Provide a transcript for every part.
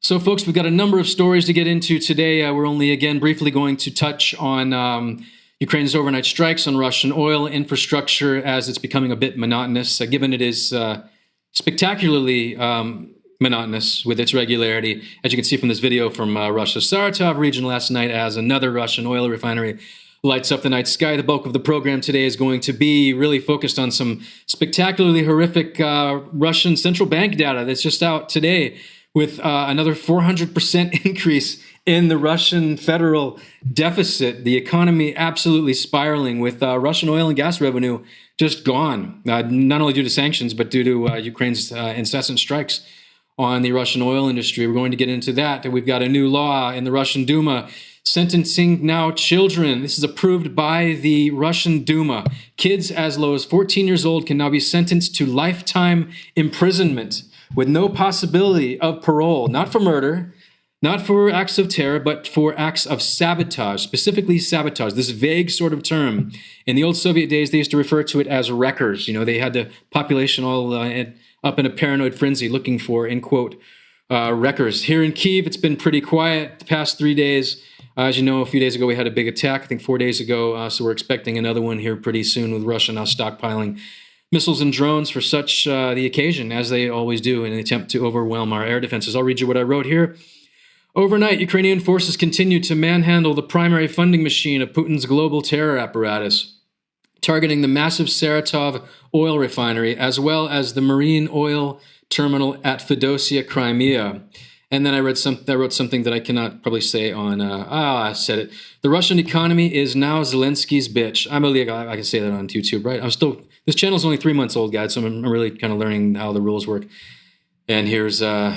So, folks, we've got a number of stories to get into today. We're only, again, briefly going to touch on Ukraine's overnight strikes on Russian oil infrastructure as it's becoming a bit monotonous, given it is spectacularly monotonous with its regularity. As you can see from this video from Russia's Saratov region last night, as another Russian oil refinery lights up the night sky. The bulk of the program today is going to be really focused on some spectacularly horrific Russian central bank data that's just out today, with another 400% increase in the Russian federal deficit. The economy absolutely spiraling, with Russian oil and gas revenue just gone, not only due to sanctions, but due to Ukraine's incessant strikes on the Russian oil industry. We're going to get into that. We've got a new law in the Russian Duma sentencing now children. This is approved by the Russian Duma. Kids as low as 14 years old can now be sentenced to lifetime imprisonment with no possibility of parole, not for murder, not for acts of terror, but for acts of sabotage, specifically sabotage, this vague sort of term. In the old Soviet days, they used to refer to it as wreckers. You know, they had the population all up in a paranoid frenzy looking for, in quote, wreckers. Here in Kyiv, it's been pretty quiet the past 3 days. As you know, a few days ago, we had a big attack, I think 4 days ago, so we're expecting another one here pretty soon, with Russia now stockpiling missiles and drones for such the occasion, as they always do, in an attempt to overwhelm our air defenses. I'll read you what I wrote here. Overnight, Ukrainian forces continued to manhandle the primary funding machine of Putin's global terror apparatus, targeting the massive Saratov oil refinery, as well as the marine oil terminal at Fedosia, Crimea. And then I wrote something that I cannot probably say on, I said it. The Russian economy is now Zelensky's bitch. I can say that on YouTube, right? This channel is only 3 months old, guys, so I'm really kind of learning how the rules work. And here's the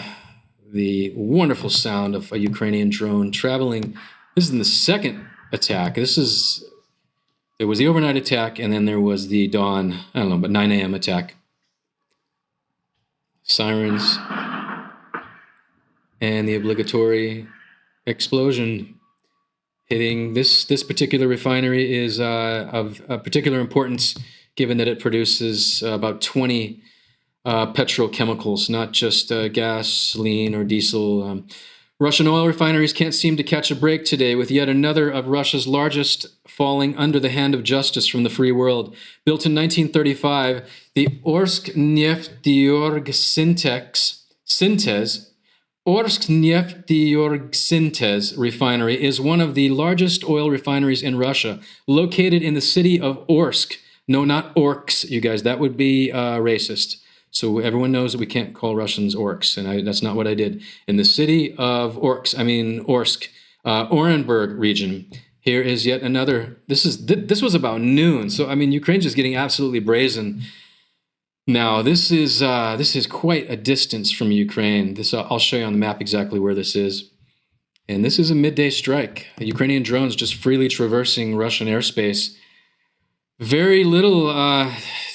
wonderful sound of a Ukrainian drone traveling. This is in the second attack. There was the overnight attack, and then there was the dawn, I don't know, but 9 a.m. attack. Sirens. And the obligatory explosion hitting this particular refinery is of particular importance, given that it produces about 20 petrochemicals, not just gasoline or diesel. Russian oil refineries can't seem to catch a break today, with yet another of Russia's largest falling under the hand of justice from the free world. Built in 1935, the Orsknefteyorg-Syntez refinery is one of the largest oil refineries in Russia, located in the city of Orsk. No, not orcs, you guys. That would be racist. So everyone knows that we can't call Russians orcs, and that's not what I did. In the city of Orsk, Orenburg region. Here is yet another. This was about noon. So I mean, Ukraine's just getting absolutely brazen. Now this is quite a distance from Ukraine. I'll show you on the map exactly where this is. And this is a midday strike. Ukrainian drones just freely traversing Russian airspace. Very little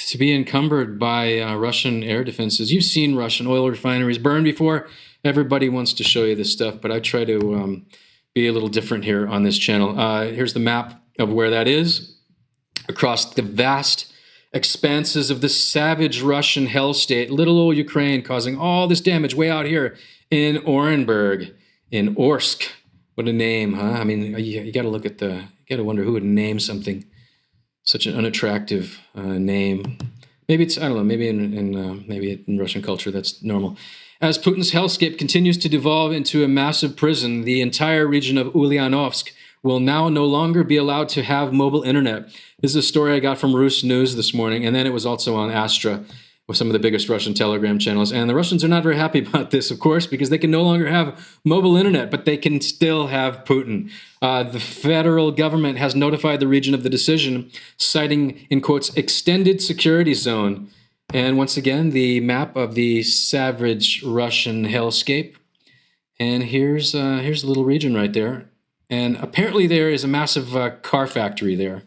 to be encumbered by Russian air defenses. You've seen Russian oil refineries burn before. Everybody wants to show you this stuff, but I try to be a little different here on this channel. Here's the map of where that is. Across the vast expanses of the savage Russian hell state, little old Ukraine causing all this damage way out here in Orenburg, in Orsk. What a name, huh? I mean, you got to look at you got to wonder who would name something such an unattractive name. Maybe it's, I don't know, maybe in Russian culture that's normal. As Putin's hellscape continues to devolve into a massive prison, the entire region of Ulyanovsk will now no longer be allowed to have mobile internet. This is a story I got from Rus News this morning, and then it was also on Astra, with some of the biggest Russian Telegram channels. And the Russians are not very happy about this, of course, because they can no longer have mobile internet, but they can still have Putin. The federal government has notified the region of the decision, citing, in quotes, extended security zone. And once again, the map of the savage Russian hellscape. And here's a little region right there. And apparently there is a massive car factory there.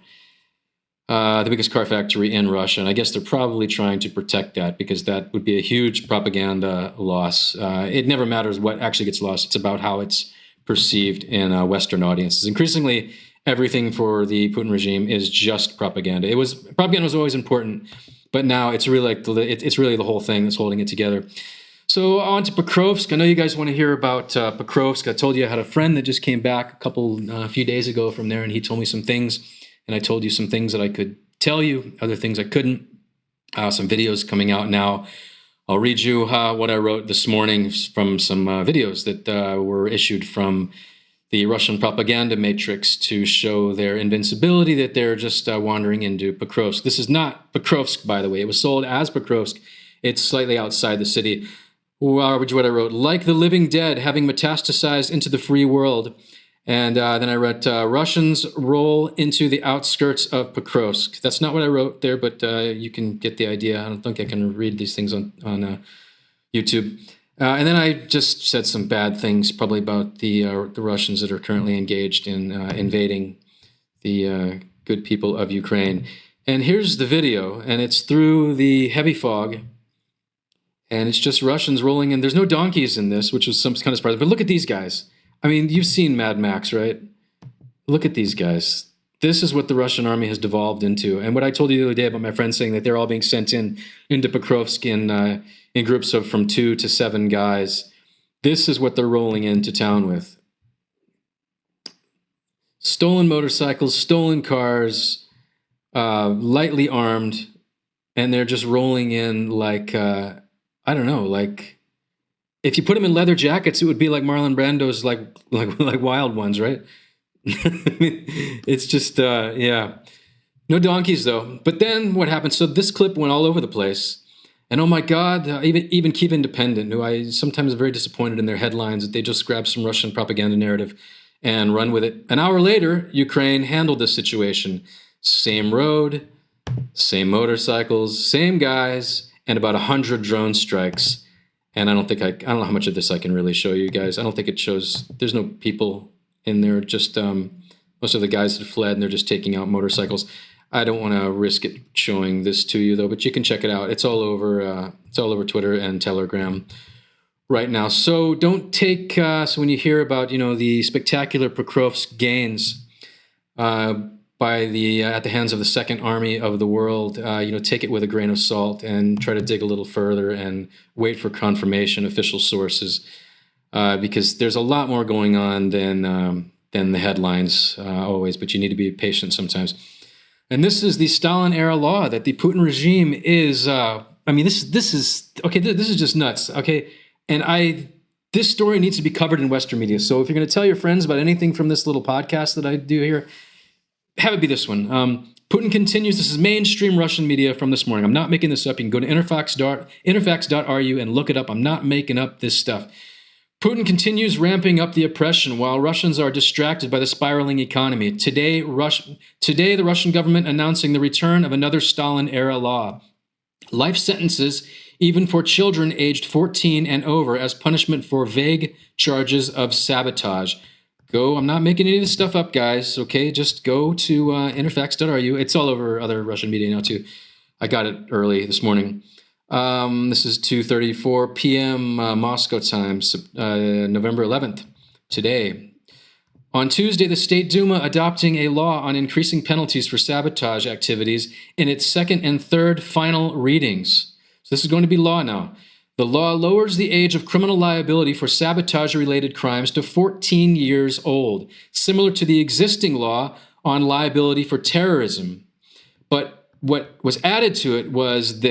The biggest car factory in Russia. And I guess they're probably trying to protect that, because that would be a huge propaganda loss. It never matters what actually gets lost. It's about how it's perceived in Western audiences. Increasingly, everything for the Putin regime is just propaganda. Propaganda was always important, but now it's really like it's really the whole thing that's holding it together. So on to Pokrovsk. I know you guys want to hear about Pokrovsk. I told you I had a friend that just came back a few days ago from there, and he told me some things, and I told you some things that I could tell you, other things I couldn't. Some videos coming out now. I'll read you what I wrote this morning from some videos that were issued from the Russian propaganda matrix to show their invincibility, that they're just wandering into Pokrovsk. This is not Pokrovsk, by the way. It was sold as Pokrovsk. It's slightly outside the city. What I wrote, like the living dead having metastasized into the free world. And then I wrote, Russians roll into the outskirts of Pokrovsk. That's not what I wrote there, but you can get the idea. I don't think I can read these things on YouTube. And then I just said some bad things, probably about the Russians that are currently engaged in invading the good people of Ukraine. And here's the video, and it's through the heavy fog. And it's just Russians rolling in. There's no donkeys in this, which was some kind of surprise. But look at these guys. I mean, you've seen Mad Max, right? Look at these guys. This is what the Russian army has devolved into. And what I told you the other day about my friends saying that they're all being sent into Pokrovsk in groups of from 2 to 7 guys. This is what they're rolling into town with. Stolen motorcycles, stolen cars, lightly armed, and they're just rolling in like... I don't know, like if you put them in leather jackets, it would be like Marlon Brando's like Wild Ones, right? I mean, it's just yeah, no donkeys though. But then what happened? So this clip went all over the place, and oh my God, even Kyiv Independent, who I sometimes am very disappointed in their headlines, that they just grab some Russian propaganda narrative and run with it. An hour later, Ukraine handled this situation. Same road, same motorcycles, same guys. And about 100 drone strikes. And I don't know how much of this I can really show you guys. I don't think it shows, there's no people in there, just most of the guys had fled and they're just taking out motorcycles. I don't want to risk it showing this to you though, but you can check it out. It's all over Twitter and Telegram right now. So don't take, so when you hear about, the spectacular Pokrovsk gains, by at the hands of the Second Army of the world, take it with a grain of salt and try to dig a little further and wait for confirmation, official sources, because there's a lot more going on than the headlines always. But you need to be patient sometimes. And this is the Stalin-era law that the Putin regime is. This is okay. This is just nuts. Okay, and this story needs to be covered in Western media. So if you're going to tell your friends about anything from this little podcast that I do here, have it be this one. Putin continues. This is mainstream Russian media from this morning. I'm not making this up. You can go to interfax.ru and look it up. I'm not making up this stuff. Putin continues ramping up the oppression while Russians are distracted by the spiraling economy. Today, the Russian government announcing the return of another Stalin-era law. Life sentences, even for children aged 14 and over, as punishment for vague charges of sabotage. I'm not making any of this stuff up, guys, okay? Just go to interfax.ru. It's all over other Russian media now, too. I got it early this morning. This is 2:34 p.m. Moscow time, November 11th, today. On Tuesday, the State Duma adopting a law on increasing penalties for sabotage activities in its second and third final readings. So this is going to be law now. The law lowers the age of criminal liability for sabotage-related crimes to 14 years old, similar to the existing law on liability for terrorism. But what was added to it was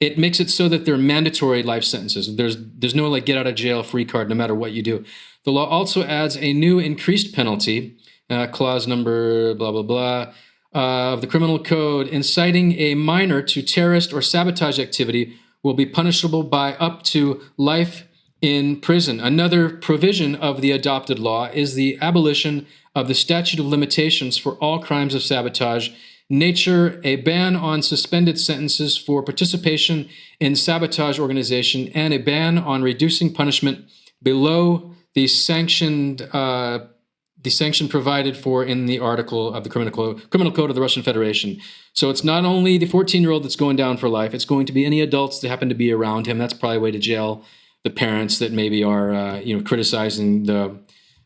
it makes it so that they're mandatory life sentences. There's no get out of jail free card no matter what you do. The law also adds a new increased penalty, clause number blah, blah, blah, of the criminal code, inciting a minor to terrorist or sabotage activity will be punishable by up to life in prison. Another provision of the adopted law is the abolition of the statute of limitations for all crimes of sabotage, nature, a ban on suspended sentences for participation in sabotage organization, and a ban on reducing punishment below the sanction provided for in the article of the criminal code of the Russian Federation. So it's not only the 14-year-old that's going down for life, it's going to be any adults that happen to be around him. That's probably a way to jail the parents that maybe are criticizing the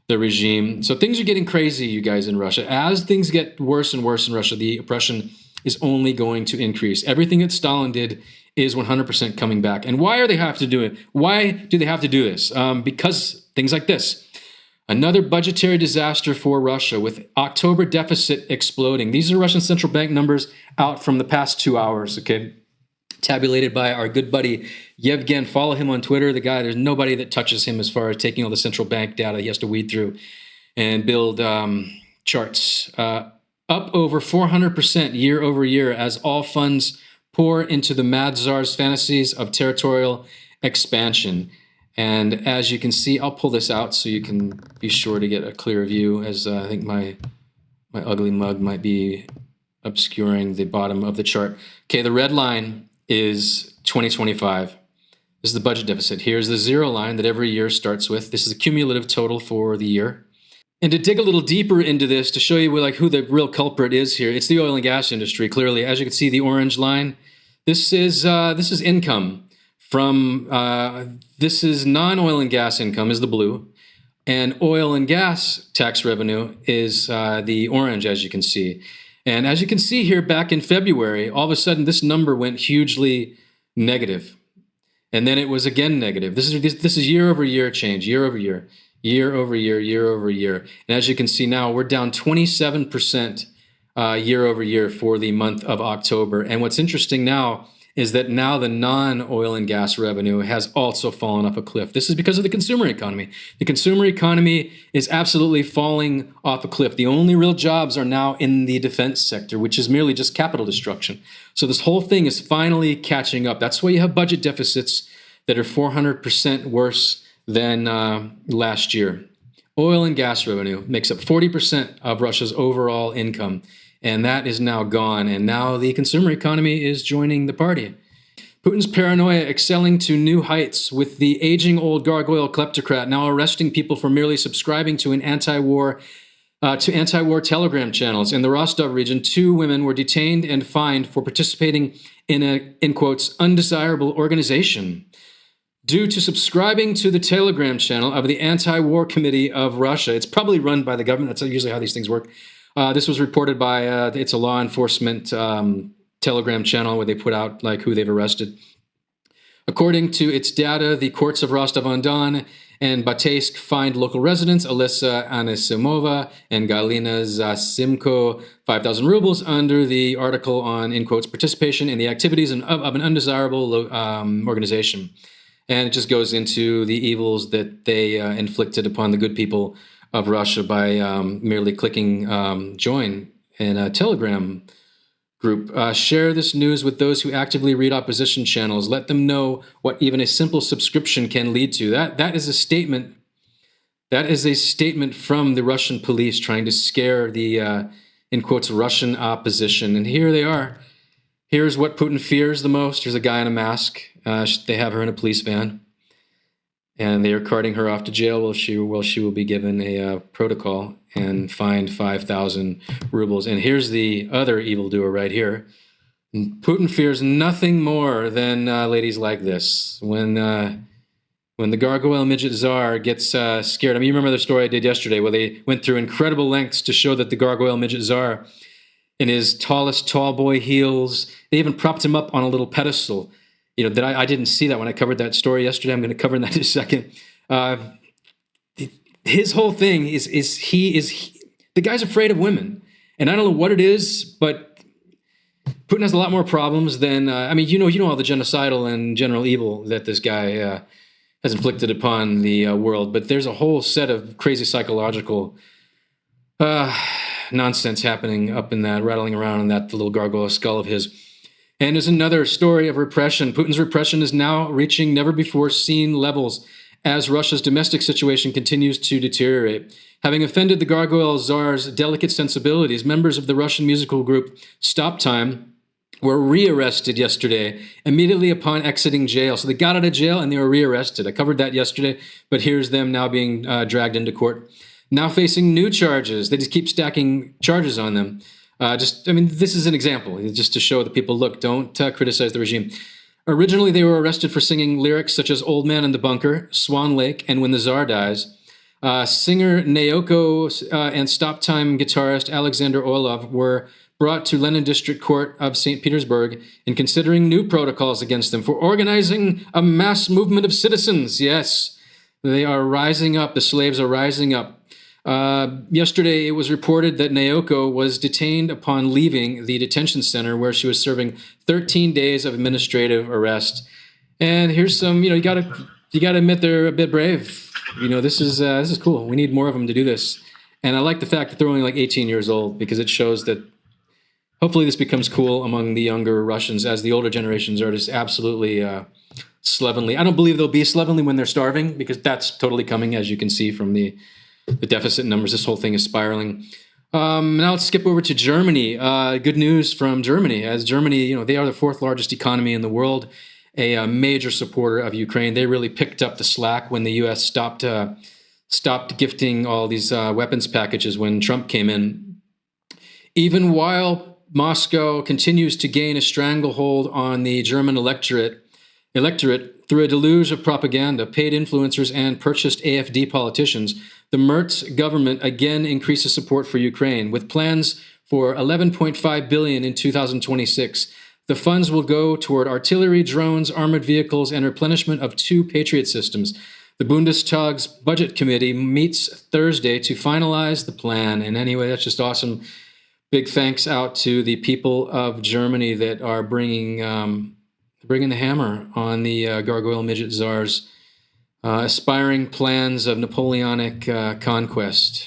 regime. So things are getting crazy, you guys, in Russia. As things get worse and worse in Russia, the oppression is only going to increase. Everything that Stalin did is 100% coming back. And why do they have to do it? Why do they have to do this? Because things like this. Another budgetary disaster for Russia with October deficit exploding. These are Russian central bank numbers out from the past 2 hours, okay? Tabulated by our good buddy Yevgen. Follow him on Twitter. The guy, there's nobody that touches him as far as taking all the central bank data he has to weed through and build charts. Up over 400% year over year as all funds pour into the Mad Tsar's fantasies of territorial expansion. And as you can see, I'll pull this out so you can be sure to get a clear view, as I think my ugly mug might be obscuring the bottom of the chart. Okay, the red line is 2025. This is the budget deficit. Here's the zero line that every year starts with. This is the cumulative total for the year. And to dig a little deeper into this, to show you like who the real culprit is here, it's the oil and gas industry. Clearly, as you can see, the orange line. This is income from. This is non-oil and gas income is the blue, and oil and gas tax revenue is the orange, as you can see. And as you can see here, back in February, all of a sudden this number went hugely negative, and then it was again negative. This is year over year change, year over year. Year over year, year over year. And as you can see now, we're down 27% year over year for the month of October. And what's interesting now is that now the non-oil and gas revenue has also fallen off a cliff. This is because of the consumer economy. The consumer economy is absolutely falling off a cliff. The only real jobs are now in the defense sector, which is merely just capital destruction. So this whole thing is finally catching up. That's why you have budget deficits that are 400% worse than last year. Oil and gas revenue makes up 40% of Russia's overall income, and that is now gone, and now the consumer economy is joining the party. Putin's paranoia excelling to new heights, with the aging old gargoyle kleptocrat now arresting people for merely subscribing to anti-war Telegram channels. In the Rostov region, 2 women were detained and fined for participating in a, in quotes, undesirable organization due to subscribing to the Telegram channel of the Anti-War Committee of Russia. It's probably run by the government. That's usually how these things work. This was reported by, it's a law enforcement Telegram channel where they put out like who they've arrested. According to its data, the courts of Rostov-on-Don and Bataysk fined local residents Alyssa Anisimova and Galina Zasimko 5,000 rubles under the article on, in quotes, participation in the activities of an undesirable organization. And it just goes into the evils that they inflicted upon the good people of Russia by merely clicking join in a Telegram group. Share this news with those who actively read opposition channels. Let them know what even a simple subscription can lead to. That is a statement. That is a statement from the Russian police trying to scare the, in quotes, Russian opposition. And here they are. Here's what Putin fears the most. Here's a guy in a mask. They have her in a police van, and they are carting her off to jail while she will be given a protocol and fined 5,000 rubles. And here's the other evildoer right here. Putin fears nothing more than ladies like this. When the gargoyle midget czar gets scared. I mean, you remember the story I did yesterday where they went through incredible lengths to show that the gargoyle midget czar, in his tallest tall boy heels, they even propped him up on a little pedestal. You know, that I didn't see that when I covered that story yesterday. I'm going to cover that in a second. His whole thing is the guy's afraid of women. And I don't know what it is, but Putin has a lot more problems than, I mean, you know all the genocidal and general evil that this guy has inflicted upon the world. But there's a whole set of crazy psychological nonsense happening up in that, rattling around in that little gargoyle skull of his. And there's another story of repression. Putin's repression is now reaching never-before-seen levels as Russia's domestic situation continues to deteriorate. Having offended the gargoyle czar's delicate sensibilities, members of the Russian musical group Stop Time were rearrested yesterday immediately upon exiting jail. So they got out of jail and they were rearrested. I covered that yesterday, but here's them now being dragged into court. Now facing new charges. They just keep stacking charges on them. This is an example, just to show the people, look, don't criticize the regime. Originally, they were arrested for singing lyrics such as Old Man in the Bunker, Swan Lake, and When the Tsar Dies. Singer Naoko and Stop Time guitarist Alexander Orlov were brought to Lenin District Court of St. Petersburg in considering new protocols against them for organizing a mass movement of citizens. Yes, they are rising up. The slaves are rising up. Yesterday, it was reported that Naoko was detained upon leaving the detention center where she was serving 13 days of administrative arrest. And here's some, you gotta admit they're a bit brave. This is cool. We need more of them to do this. And I like the fact that they're only like 18 years old, because it shows that hopefully this becomes cool among the younger Russians, as the older generations are just absolutely slovenly. I don't believe they'll be slovenly when they're starving, because that's totally coming, as you can see from the deficit numbers. This whole thing is spiraling. Now let's skip over to Germany. Good news from Germany, as Germany, they are the fourth largest economy in the world, a major supporter of Ukraine. They really picked up the slack when the U.S. stopped gifting all these weapons packages when Trump came in. Even while Moscow continues to gain a stranglehold on the German electorate through a deluge of propaganda, paid influencers, and purchased AfD politicians, the Merz government again increases support for Ukraine, with plans for $11.5 billion in 2026. The funds will go toward artillery, drones, armored vehicles, and replenishment of 2 Patriot systems. The Bundestag's Budget Committee meets Thursday to finalize the plan. And anyway, that's just awesome. Big thanks out to the people of Germany that are bringing the hammer on the gargoyle midget czars' aspiring plans of Napoleonic conquest.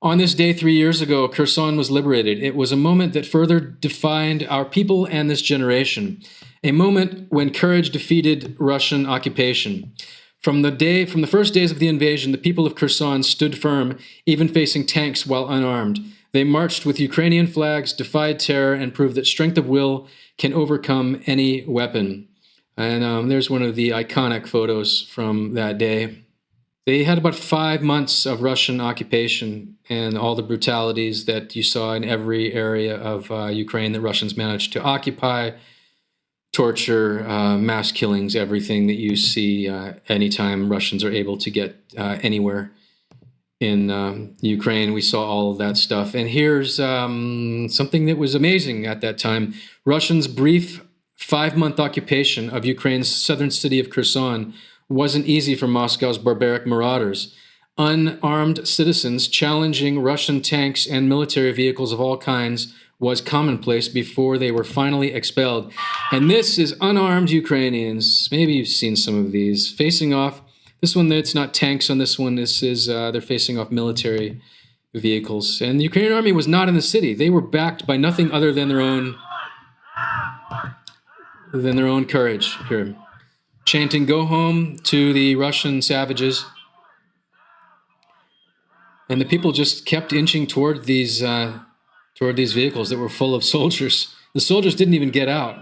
On this day 3 years ago, Kherson was liberated. It was a moment that further defined our people and this generation, a moment when courage defeated Russian occupation. From the first days of the invasion, the people of Kherson stood firm, even facing tanks while unarmed. They marched with Ukrainian flags, defied terror, and proved that strength of will can overcome any weapon. And there's one of the iconic photos from that day. They had about 5 months of Russian occupation and all the brutalities that you saw in every area of Ukraine that Russians managed to occupy, torture, mass killings, everything that you see anytime Russians are able to get anywhere in Ukraine. We saw all of that stuff. And here's something that was amazing at that time. Russians' brief 5-month occupation of Ukraine's southern city of Kherson wasn't easy for Moscow's barbaric marauders. Unarmed citizens challenging Russian tanks and military vehicles of all kinds was commonplace before they were finally expelled. And this is unarmed Ukrainians. Maybe you've seen some of these facing off. This one, it's not tanks on this one. This is, they're facing off military vehicles. And the Ukrainian army was not in the city. They were backed by nothing other than their own courage here. Chanting "Go home" to the Russian savages. And the people just kept inching toward these vehicles that were full of soldiers. The soldiers didn't even get out.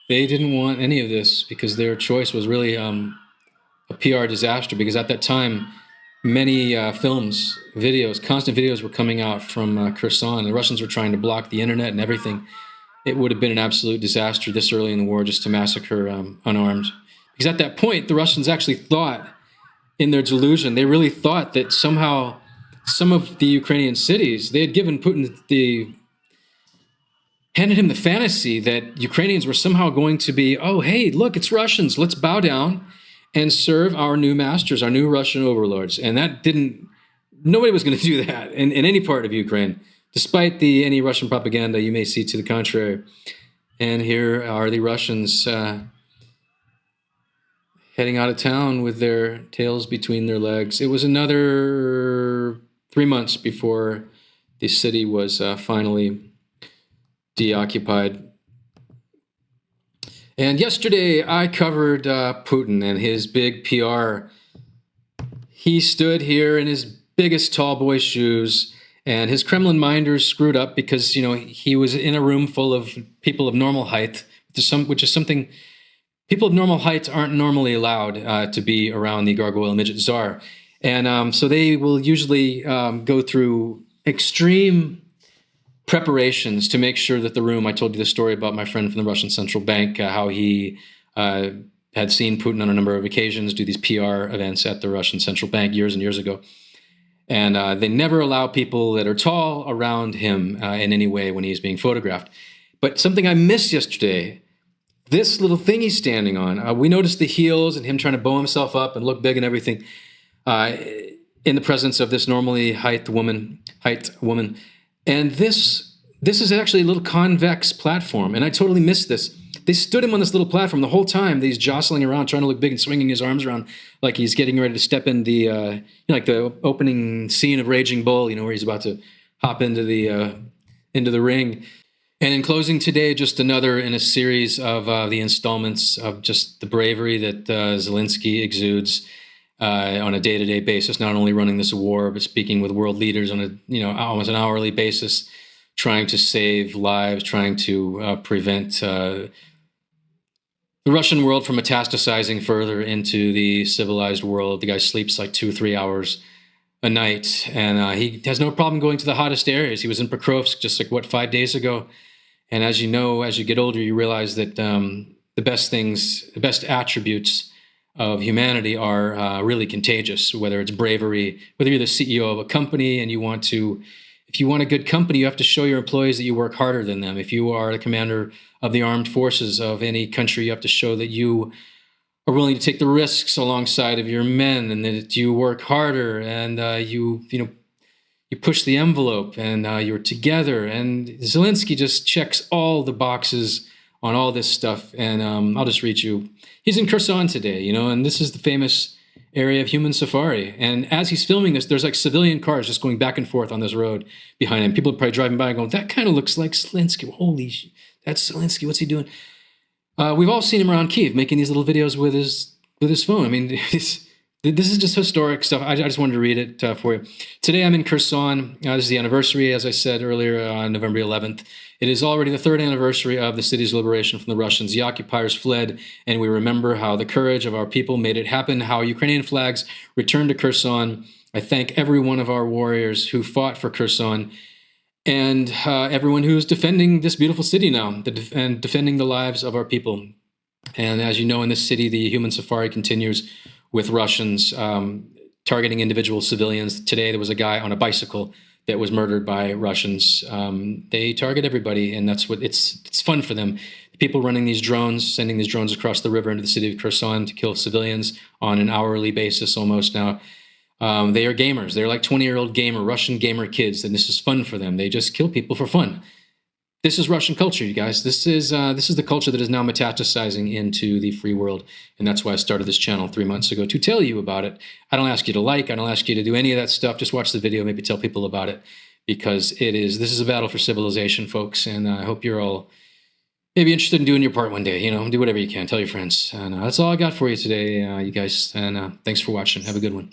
They didn't want any of this because their choice was really a PR disaster, because at that time, many films, videos, constant videos were coming out from Kherson. The Russians were trying to block the internet and everything. It would have been an absolute disaster this early in the war just to massacre unarmed. Because at that point, the Russians actually thought, in their delusion, they really thought that somehow some of the Ukrainian cities, they had given Putin handed him the fantasy that Ukrainians were somehow going to be, oh, hey, look, it's Russians, let's bow down and serve our new masters, our new Russian overlords. And nobody was going to do that in any part of Ukraine, despite any Russian propaganda you may see to the contrary. And here are the Russians heading out of town with their tails between their legs. It was another 3 months before the city was finally deoccupied. And yesterday I covered Putin and his big PR. He stood here in his biggest tall boy shoes, and his Kremlin minders screwed up because, he was in a room full of people of normal height, which is something people of normal height aren't normally allowed to be around the gargoyle midget czar. And so they will usually go through extreme preparations to make sure that the room, I told you the story about my friend from the Russian Central Bank, how he had had seen Putin on a number of occasions do these PR events at the Russian central bank years and years ago. And they never allow people that are tall around him in any way when he's being photographed. But something I missed yesterday, this little thing he's standing on, we noticed the heels and him trying to bow himself up and look big and everything in the presence of this normally height woman. And this is actually a little convex platform, and I totally missed this. They stood him on this little platform the whole time. He's jostling around, trying to look big and swinging his arms around like he's getting ready to step in the, like the opening scene of Raging Bull, where he's about to hop into the ring. And in closing today, just another in a series of the installments of just the bravery that Zelensky exudes on a day-to-day basis, not only running this war, but speaking with world leaders on a almost an hourly basis, trying to save lives, trying to prevent the Russian world from metastasizing further into the civilized world. The guy sleeps like 2-3 hours a night, and he has no problem going to the hottest areas. He was in Pokrovsk just 5 days ago. And as you know, as you get older, you realize that the best attributes of humanity are really contagious, whether it's bravery, whether you're the CEO of a company and if you want a good company, you have to show your employees that you work harder than them. If you are the commander of the armed forces of any country, you have to show that you are willing to take the risks alongside of your men, and that you work harder, and you push the envelope, and you're together. And Zelensky just checks all the boxes on all this stuff. And I'll just read you. He's in Kherson today, and this is the famous area of human safari. And as he's filming this, there's civilian cars just going back and forth on this road behind him. People are probably driving by and going, that kind of looks like Zelensky. Holy shit, that's Zelensky. What's he doing? We've all seen him around Kyiv making these little videos with his phone. I mean, this is just historic stuff. I just wanted to read it for you. Today I'm in Kherson. This is the anniversary, as I said earlier, on November 11th. It is already the third anniversary of the city's liberation from the Russians. The occupiers fled, and we remember how the courage of our people made it happen, how Ukrainian flags returned to Kherson. I thank every one of our warriors who fought for Kherson, and everyone who is defending this beautiful city now, and defending the lives of our people. And as you know, in this city, the human safari continues with Russians targeting individual civilians. Today, there was a guy on a bicycle that was murdered by Russians. They target everybody, and that's what it's fun for them. The people running these drones, sending these drones across the river into the city of Kherson to kill civilians on an hourly basis almost now. They are gamers. They're like 20-year-old Russian gamer kids, and this is fun for them. They just kill people for fun. This is Russian culture, you guys. This is the culture that is now metastasizing into the free world, and that's why I started this channel 3 months ago, to tell you about it. I don't ask you to like, I don't ask you to do any of that stuff. Just watch the video, maybe tell people about it, because this is a battle for civilization, folks, and I hope you're all maybe interested in doing your part one day. Do whatever you can. Tell your friends. And that's all I got for you today, you guys, and thanks for watching. Have a good one.